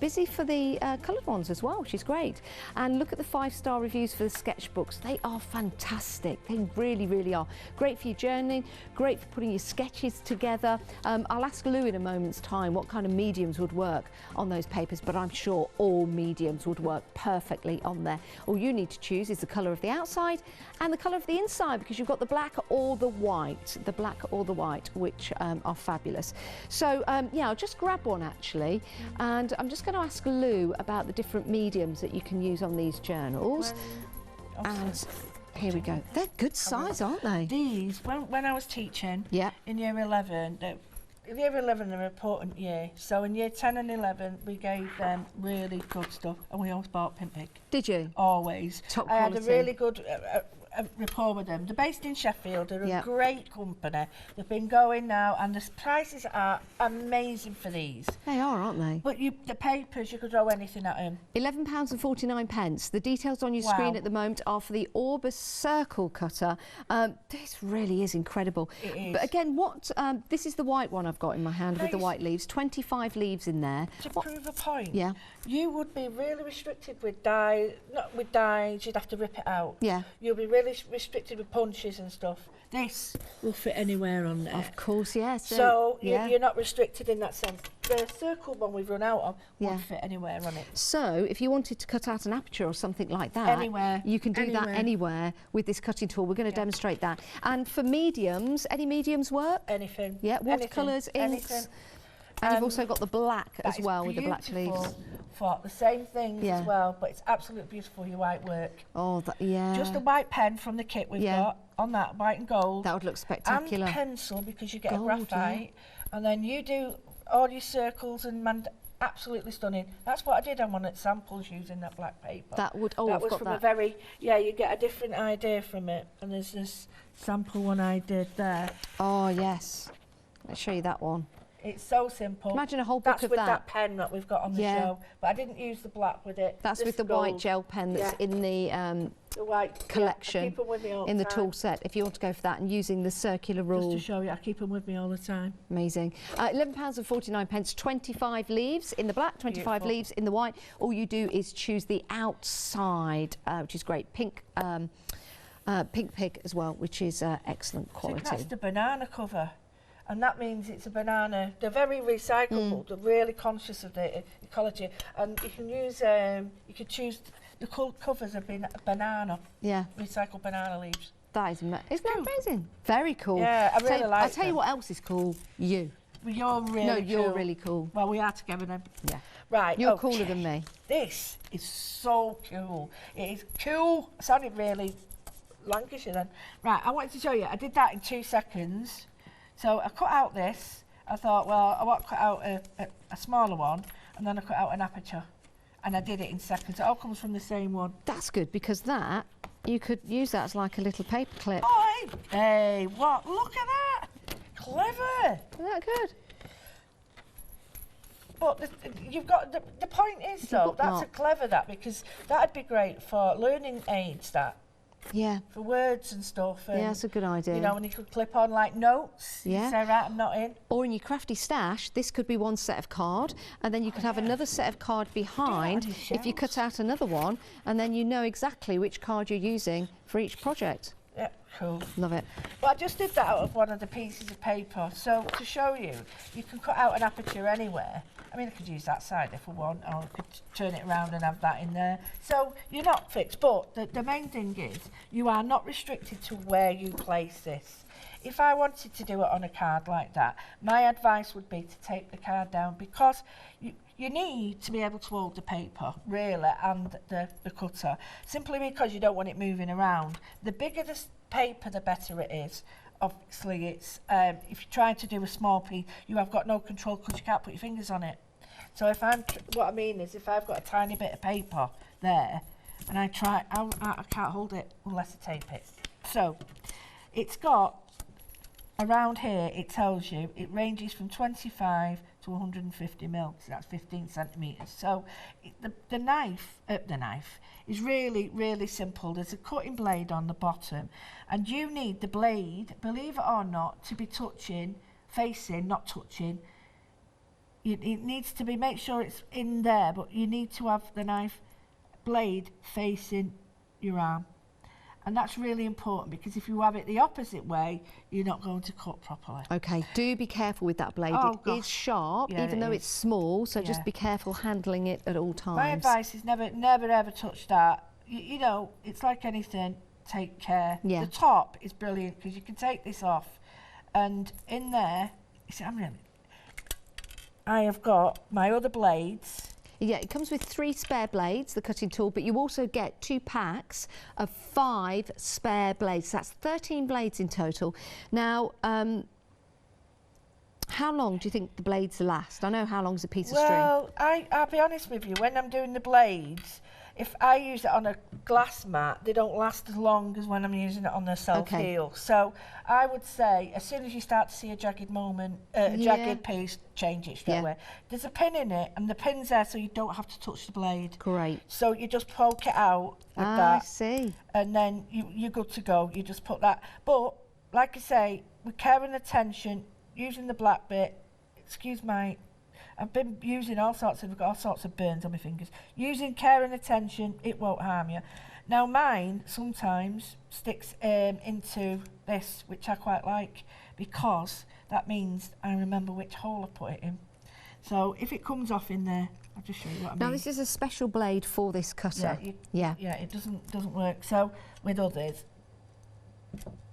busy for the coloured ones as well, which is great. And look at the 5-star reviews for the sketchbooks. They are fantastic. They really, really are. Great for your journaling, great for putting your sketches together. I'll ask Lou in a moment's time what kind of mediums would work on those papers, but I'm sure all mediums would work perfectly on there. All you need to choose is the colour of the outside and the colour of the inside, because you've got the black or the white, which are fabulous. So yeah, I'll just grab one actually, and I'm just going to ask Lou about the different mediums that you can use on these journals. And here we go. They're good size, aren't they? These, when I was teaching in year 11, year 11 are an important year, so in year 10 and 11 we gave them really good stuff, and we always bought Pigment. Did you? Always. Top I quality. had a really good rapport with them. They're based in Sheffield. They're a great company. They've been going now, and the prices are amazing for these. They are, aren't they? But the papers, you could throw anything at them. £11.49. The details on your screen at the moment are for the Orbis Circle Cutter. This really is incredible. It is. But again, this is the white one I've got in my hand with the white leaves. 25 leaves in there. To prove a point, you would be really restricted with dye, not with dyes, you'd have to rip it out. Yeah. You'll be really restricted with punches and stuff. This will fit anywhere on there. Of course, yes. So yeah. you're not restricted in that sense. The circle one we've run out of would fit anywhere on it. So if you wanted to cut out an aperture or something like that, anywhere, you can do that anywhere with this cutting tool. We're going to demonstrate that. And for mediums, any mediums work? Anything. Yeah, watercolours, inks. Anything. And you've also got the black as well with the black leaves. For the same things as well, but it's absolutely beautiful for your white work. Oh, yeah. Just a white pen from the kit we've got on that, white and gold. That would look spectacular. And pencil, because you get a graphite. And then you do all your circles and absolutely stunning. That's what I did on one of the samples using that black paper. That would, that was from a very, you get a different idea from it. And there's this sample one I did there. Oh, yes. Let's show you that one. It's so simple. Imagine a whole book of that. That's with that pen that we've got on the show. But I didn't use the black with it. That's with the white gel pen that's in the white collection in the tool set. If you want to go for that and using the circular rule. Just to show you, I keep them with me all the time. Amazing. £11.49, 25 leaves in the black, 25 leaves in the white. All you do is choose the outside, which is great. Pink pig as well, which is excellent quality. So that's the banana cover. And that means it's a banana. They're very recyclable. They're really conscious of the ecology. And you can use, you could choose the covers of banana. Yeah. Recycled banana leaves. That is, isn't that amazing? Very cool. Yeah, I really like I'll tell you what else is cool. You. Well, you're really cool. You're really cool. Well, we are together then. Yeah. Right. You're cooler than me. This is so cool. It is cool. It sounded really Lancashire then. Right, I wanted to show you. I did that in 2 seconds. So I cut out this. I thought, well, I want to cut out a smaller one, and then I cut out an aperture. And I did it in seconds. It all comes from the same one. That's good, because that, you could use that as like a little paper clip. Oh, hey, what? Look at that. Clever. Isn't that good? But you've got, the point is, though, that's a clever that, because that'd be great for learning aids, that. Yeah. For words and stuff. And, yeah, that's a good idea. You know, and you could clip on like notes. Yeah. You say, right, I'm not in. Or in your crafty stash, this could be one set of card, and then you could have another set of card behind if you cut out another one, and then you know exactly which card you're using for each project. Yeah, cool. Love it. Well, I just did that out of one of the pieces of paper. So to show you, you can cut out an aperture anywhere. I mean, I could use that side if I want, or I could turn it around and have that in there. So you're not fixed, but the main thing is you are not restricted to where you place this. If I wanted to do it on a card like that, my advice would be to tape the card down, because you need to be able to hold the paper, really, and the cutter, simply because you don't want it moving around. The bigger the paper, the better it is. Obviously, it's if you're trying to do a small piece, you have got no control because you can't put your fingers on it. So if what I mean is, if I've got a tiny bit of paper there, and I can't hold it unless I tape it. So it's got, around here, it tells you, it ranges from 25 to 150 mil, so that's 15 centimetres. So the knife is really, really simple. There's a cutting blade on the bottom, and you need the blade, believe it or not, to be facing, not touching. It needs to be, make sure it's in there, but you need to have the knife blade facing your arm. And that's really important, because if you have it the opposite way, you're not going to cut properly. Okay, do be careful with that blade. It is sharp, even though it's small, so just be careful handling it at all times. My advice is never ever touch that. You know, it's like anything, take care. Yeah. The top is brilliant, because you can take this off, and in there, you see, I have got my other blades. Yeah, it comes with 3 spare blades, the cutting tool, but you also get 2 packs of 5 spare blades. That's 13 blades in total. Now, how long do you think the blades last? I know how long's a piece of string. Well, I'll be honest with you, when I'm doing the blades, if I use it on a glass mat, they don't last as long as when I'm using it on the self-heal. So I would say, as soon as you start to see a jagged moment, jagged piece, change it straight away. There's a pin in it, and the pin's there so you don't have to touch the blade. Great. So you just poke it out with that. I see. And then you're good to go. You just put that. But, like I say, with care and attention, using the black bit, excuse my I've been using I've got all sorts of burns on my fingers. Using care and attention, it won't harm you. Now mine sometimes sticks into this, which I quite like, because that means I remember which hole I put it in. So if it comes off in there, I'll just show you what I mean. Now this is a special blade for this cutter. Yeah, it doesn't work. So with others,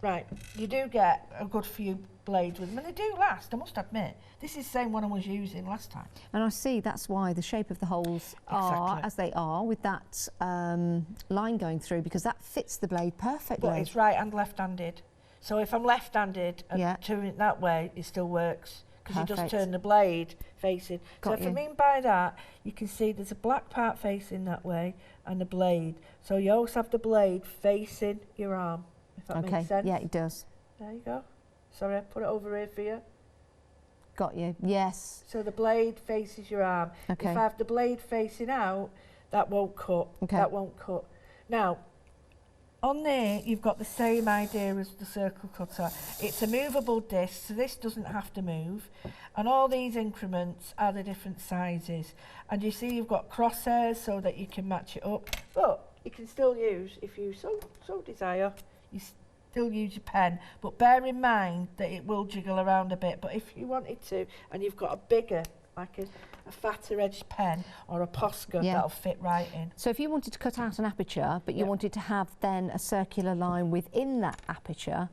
right, you do get a good few blades with them, and they do last, I must admit. This is the same one I was using last time. And I see that's why the shape of the holes are as they are, with that line going through, because that fits the blade perfectly. But it's right and left-handed. So if I'm left-handed and turning it that way, it still works, because you just turn the blade facing. So if I mean by that, you can see there's a black part facing that way and the blade. So you always have the blade facing your arm, if that makes sense. Yeah, it does. There you go. Sorry, I put it over here for you. Got you, yes. So the blade faces your arm. Okay. If I have the blade facing out, that won't cut. Okay. That won't cut. Now, on there, you've got the same idea as the circle cutter. It's a movable disc, so this doesn't have to move. And all these increments are the different sizes. And you see you've got crosshairs so that you can match it up. But you can still use, if you so desire, you still use your pen. But bear in mind that it will jiggle around a bit. But if you wanted to, and you've got a bigger, like a fatter edged pen or a Posca, that'll fit right in. So if you wanted to cut out an aperture, but you wanted to have then a circular line within that aperture,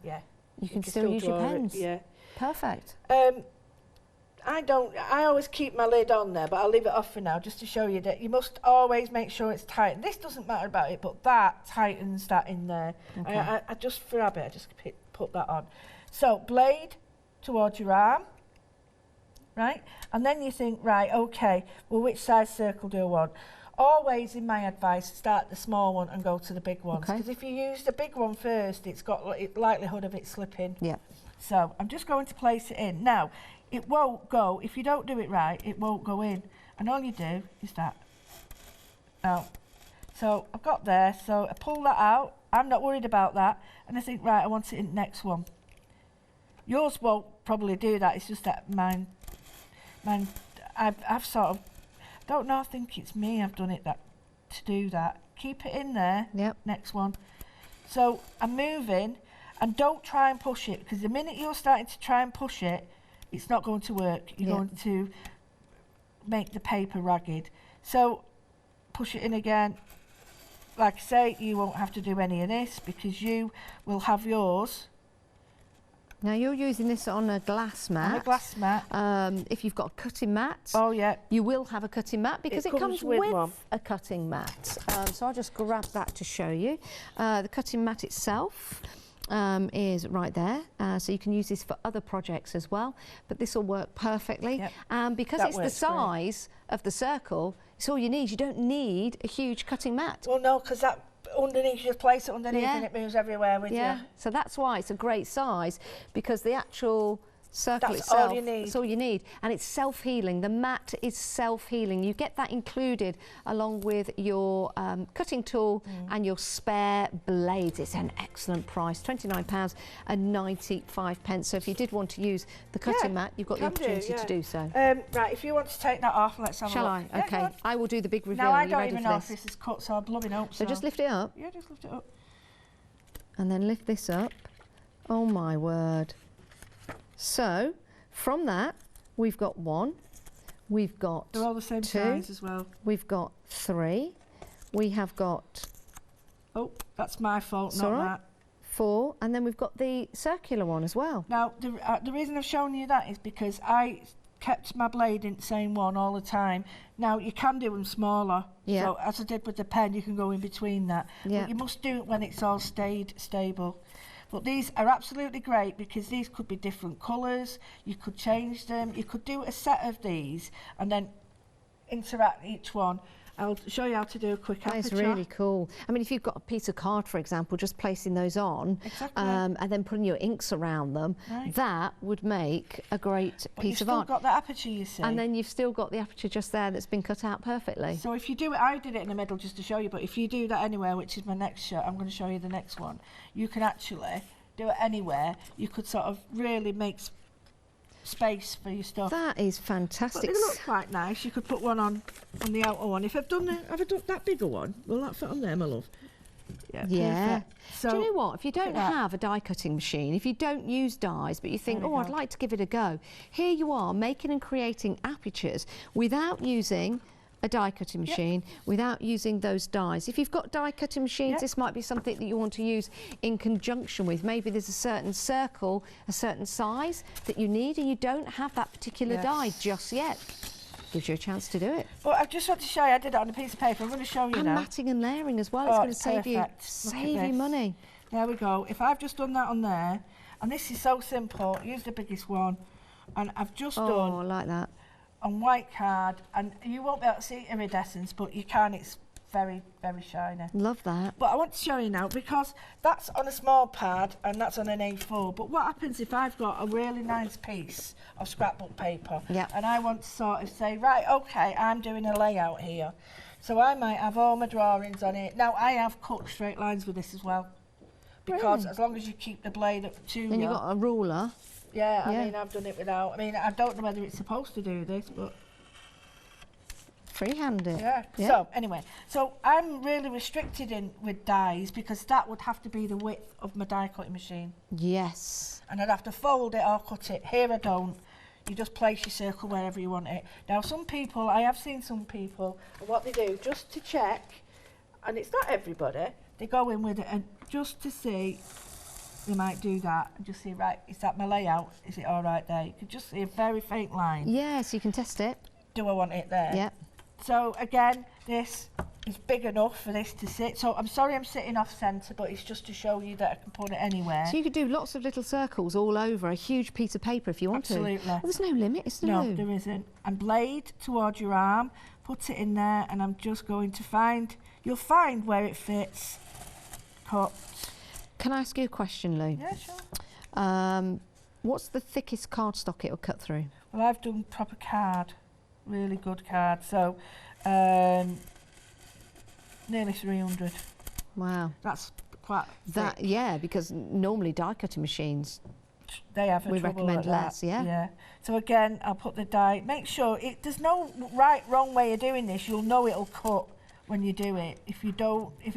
you can still use your pens. Perfect. I always keep my lid on there, but I'll leave it off for now just to show you that you must always make sure it's tight. This doesn't matter about it, but that tightens that in there. Okay. I just, for habit, I just put that on. So blade towards your arm, right? And then you think, right, okay, well, which size circle do I want? Always, in my advice, start the small one and go to the big ones. Because if you use the big one first, it's got likelihood of it slipping. Yeah. So I'm just going to place it in. Now, it won't go, if you don't do it right, it won't go in. And all you do is that. Now, so I've got there, so I pull that out. I'm not worried about that. And I think, right, I want it in the next one. Yours won't probably do that. It's just that mine, I've sort of, don't know, I think it's me, I've done it to do that. Keep it in there, next one. So I'm moving, and don't try and push it, because the minute you're starting to try and push it, it's not going to work. You're going to make the paper ragged. So push it in again. Like I say, you won't have to do any of this, because you will have yours. Now you're using this on a glass mat. On a glass mat. If you've got a cutting mat, you will have a cutting mat, because it comes with a cutting mat. So I'll just grab that to show you. The cutting mat itself is right there, so you can use this for other projects as well, but this will work perfectly. Because it's the size of the circle, it's all you need. You don't need a huge cutting mat. Well, no, because that underneath, you just place it underneath and it moves everywhere with you. So that's why it's a great size, because the actual circle itself, that's all you need. And it's self-healing. The mat is self-healing. You get that included along with your cutting tool and your spare blades. It's an excellent price, £29.95. So if you did want to use the cutting mat, you've got the opportunity to do so. Right, if you want to take that off, let's have a look. Shall I? Okay. I will do the big reveal. Now, I don't even know if this is cut, so I'm blubbing up. So just lift it up. Yeah, just lift it up. And then lift this up. Oh my word. So, from that, we've got 1, we've got they're all the same 2, size as well. We've got 3, we have got... Oh, that's my fault, not that. 4, and then we've got the circular one as well. Now, the reason I've shown you that is because I kept my blade in the same one all the time. Now, you can do them smaller. So, as I did with the pen, you can go in between that. But you must do it when it's all stable. But these are absolutely great, because these could be different colours, you could change them, you could do a set of these and then interact each one. I'll show you how to do a quick aperture. That's really cool. I mean, if you've got a piece of card, for example, just placing those on and then putting your inks around them, that would make a great piece of art. You've still got the aperture, you see. And then you've still got the aperture just there that's been cut out perfectly. So if you do it, I did it in the middle just to show you, but if you do that anywhere, which is my next shot, I'm going to show you the next one, you can actually do it anywhere. You could sort of really make space for your stuff. That is But fantastic. they look quite nice. You could put one on the outer one. If have I done that bigger one? Will that fit on there, my love? Yeah. Perfect. So do you know what? If you don't that. have a die cutting machine, if you don't use dies, but you think, There we oh, I'd go. like to give it a go, here you are making and creating apertures without using a die cutting machine, without using those dies. If you've got die cutting machines, this might be something that you want to use in conjunction with. Maybe there's a certain circle, a certain size that you need, and you don't have that particular die just yet. Gives you a chance to do it. Well, I just want to show you. I did it on a piece of paper. I'm going to show you And now. matting and layering as well. It's going to save you Perfect. money. There we go. If I've just done that on there, and this is so simple. Use the biggest one, and I've just Oh, done I like that. on white card, and you won't be able to see iridescence, but you can. It's very, very shiny. Love that. But I want to show you now, because that's on a small pad and that's on an A4. But what happens if I've got a really nice piece of scrapbook paper and I want to sort of say, right, okay, I'm doing a layout here. So I might have all my drawings on it. Now, I have cut straight lines with this as well, because as long as you keep the blade up to you. And you've got a ruler. Yeah, I mean, I've done it without. I mean, I don't know whether it's supposed to do this, but Freehand it. yeah. So anyway, so I'm really restricted in with dies, because that would have to be the width of my die cutting machine. Yes. And I'd have to fold it or cut it. Here I don't. You just place your circle wherever you want it. Now some people, I have seen some people, and what they do, just to check, and it's not everybody, they go in with it and just to see, they might do that and just see, right, is that my layout? Is it all right there? You can just see a very faint line. Yes, you can test it. Do I want it there? Yep. So again, this is big enough for this to sit. So I'm sorry I'm sitting off centre, but it's just to show you that I can put it anywhere. So you could do lots of little circles all over a huge piece of paper if you want to. Absolutely. Well, there's no limit, is there? No, there isn't. And blade towards your arm, put it in there, and I'm just going to find, you'll find where it fits. Cut. Can I ask you a question, Lou? Yeah, sure. What's the thickest cardstock it'll cut through? Well, I've done proper card, really good card. So nearly 300. Wow. That's quite That thick. yeah, because normally die cutting machines They have a we trouble recommend like less, that. yeah. So again, I'll put the die. Make sure there's no wrong way of doing this. You'll know it'll cut when you do it. If it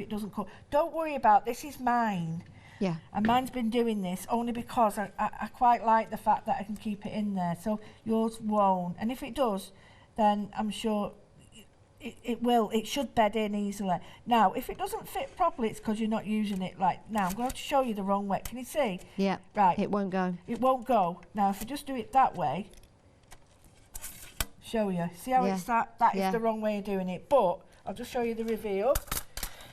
doesn't cut, don't worry about this. Is mine. Yeah. And mine's been doing this only because I quite like the fact that I can keep it in there. So yours won't. And if it does, then I'm sure it will. It should bed in easily. Now, if it doesn't fit properly, it's because you're not using it. Like now, I'm going to show you the wrong way. Can you see? Yeah. Right. It won't go. It won't go. Now, if I just do it that way, show you. See how it's that? That is the wrong way of doing it. But I'll just show you the reveal.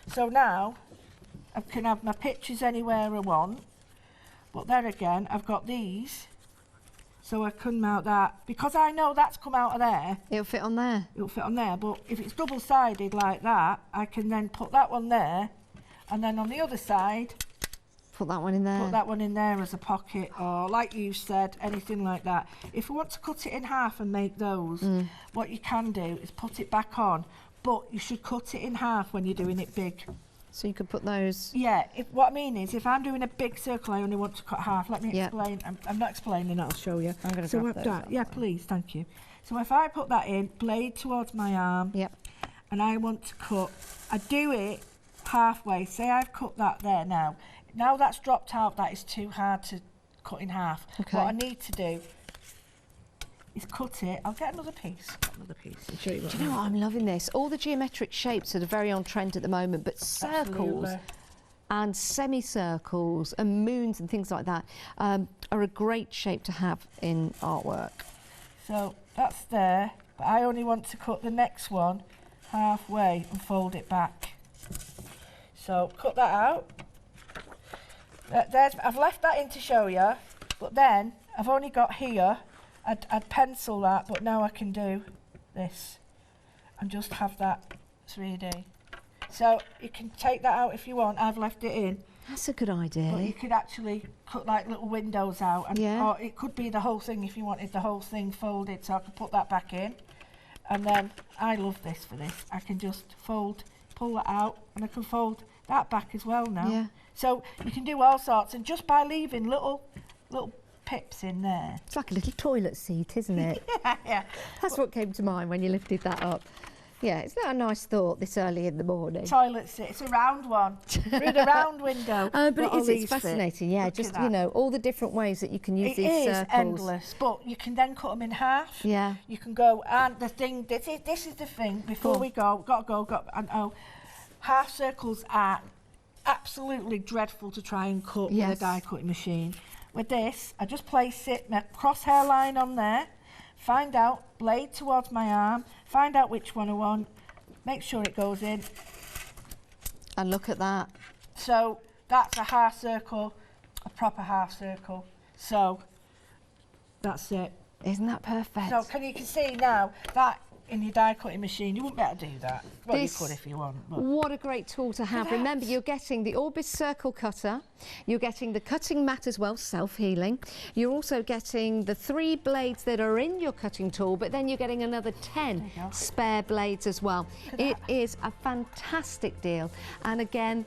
So now, I can have my pictures anywhere I want. But then again, I've got these. So I can mount that. Because I know that's come out of there. It'll fit on there. It'll fit on there. But if it's double-sided like that, I can then put that one there. And then on the other side, Put that one in there. put that one in there as a pocket, or like you said, anything like that. If we want to cut it in half and make those, what you can do is put it back on, but you should cut it in half when you're doing it big. So you could put those. Yeah, what I mean is, if I'm doing a big circle, I only want to cut half. Let me Yep. explain. I'm not explaining, I'll show you. I'm going to So grab with those that, out. yeah, please, thank you. So if I put that in, blade towards my arm, Yep. and I want to cut, I do it halfway. Say I've cut that there now. Now that's dropped out, that is too hard to cut in half. Okay. What I need to do is cut it. I'll get another piece. And show you what Do you know what? I'm loving this. All the geometric shapes that are very on trend at the moment, but circles Absolutely. and semicircles and moons and things like that are a great shape to have in artwork. So that's there, but I only want to cut the next one halfway and fold it back. So cut that out. I've left that in to show you, but then I've only got here. I'd pencil that, but now I can do this and just have that 3D. So you can take that out if you want. I've left it in. That's a good idea. But you could actually cut like little windows out, and or it could be the whole thing if you wanted the whole thing folded. So I could put that back in, and then I love this for this. I can just pull that out, and I can fold that back as well now. Yeah. So you can do all sorts, and just by leaving little pips in there. It's like a little toilet seat, isn't it? Yeah. That's what came to mind when you lifted that up. Yeah, it's not a nice thought this early in the morning. Toilet seat. It's a round one. Through the round window. But it all is, these it's fit. fascinating, yeah. Look Just, at you that. know, all the different ways that you can use It these is circles. endless, but you can then cut them in half. Yeah. You can go, and the thing, this is the thing, before we go, half circles are absolutely dreadful to try and cut with Yes. a die cutting machine. With this, I just place it, my crosshair line on there, find out, blade towards my arm, find out which one I want, make sure it goes in. And look at that. So that's a half circle, a proper half circle. So that's it. Isn't that perfect? So you can see now that in your die cutting machine, you wouldn't be able to do that. Well, This- you could if you want. But What a great tool to have. Look at Remember, that. you're getting the Orbis Circle Cutter, you're getting the cutting mat as well, self-healing. You're also getting the 3 blades that are in your cutting tool, but then you're getting another 10 you go. spare blades as well. It is a fantastic deal. And again,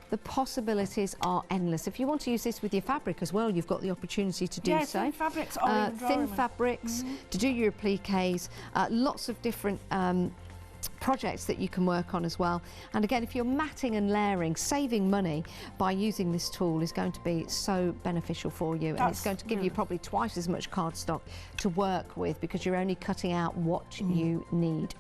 the possibilities are endless. If you want to use this with your fabric as well, you've got the opportunity to do yeah, so. thin fabrics, or even Thin drawing. fabrics, to do your appliques, lots of different projects that you can work on as well. And again, if you're matting and layering, saving money by using this tool is going to be so beneficial for you, and it's That's going to give you really- probably twice as much cardstock to work with, because you're only cutting out what you need.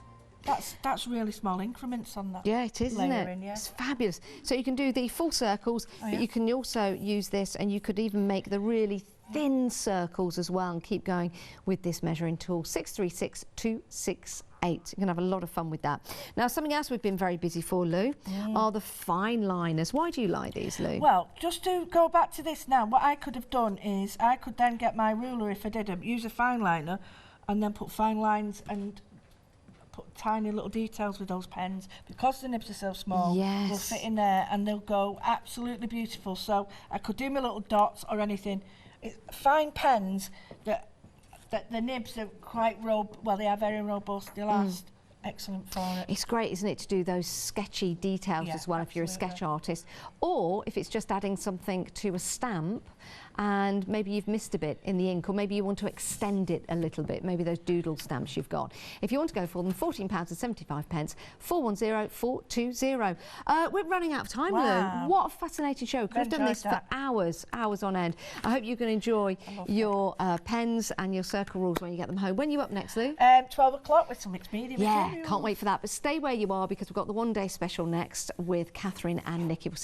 That's really small increments on that. Yeah, it is, isn't layering, it? yeah. It's fabulous. So you can do the full circles, yeah. but you can also use this, and you could even make the really thin circles as well, and keep going with this measuring tool. 636268. You can have a lot of fun with that. Now, something else we've been very busy for, Lou, are the Fineliners. Why do you like these, Lou? Well, just to go back to this now, what I could have done is I could then get my ruler, if I didn't, use a fine liner and then put fine lines and put tiny little details with those pens. Because the nibs are so small, Yes. they'll fit in there and they'll go absolutely beautiful. So I could do my little dots or anything. It's fine pens that the nibs are quite they are very robust. They last excellent for it. It's great, isn't it, to do those sketchy details Yeah, as well if you're a sketch absolutely. artist, or if it's just adding something to a stamp and maybe you've missed a bit in the ink, or maybe you want to extend it a little bit, maybe those doodle stamps you've got. If you want to go for them, £14.75, 410420. We're running out of time, Wow. Lou. What a fascinating show. Could have done Enjoyed this for that. hours on end. I hope you can enjoy your pens and your circle rules when you get them home. When are you up next, Lou? 12 o'clock with some mixed media Yeah, materials. can't wait for that. But stay where you are, because we've got the one-day special next with Catherine and Nikki. We'll see you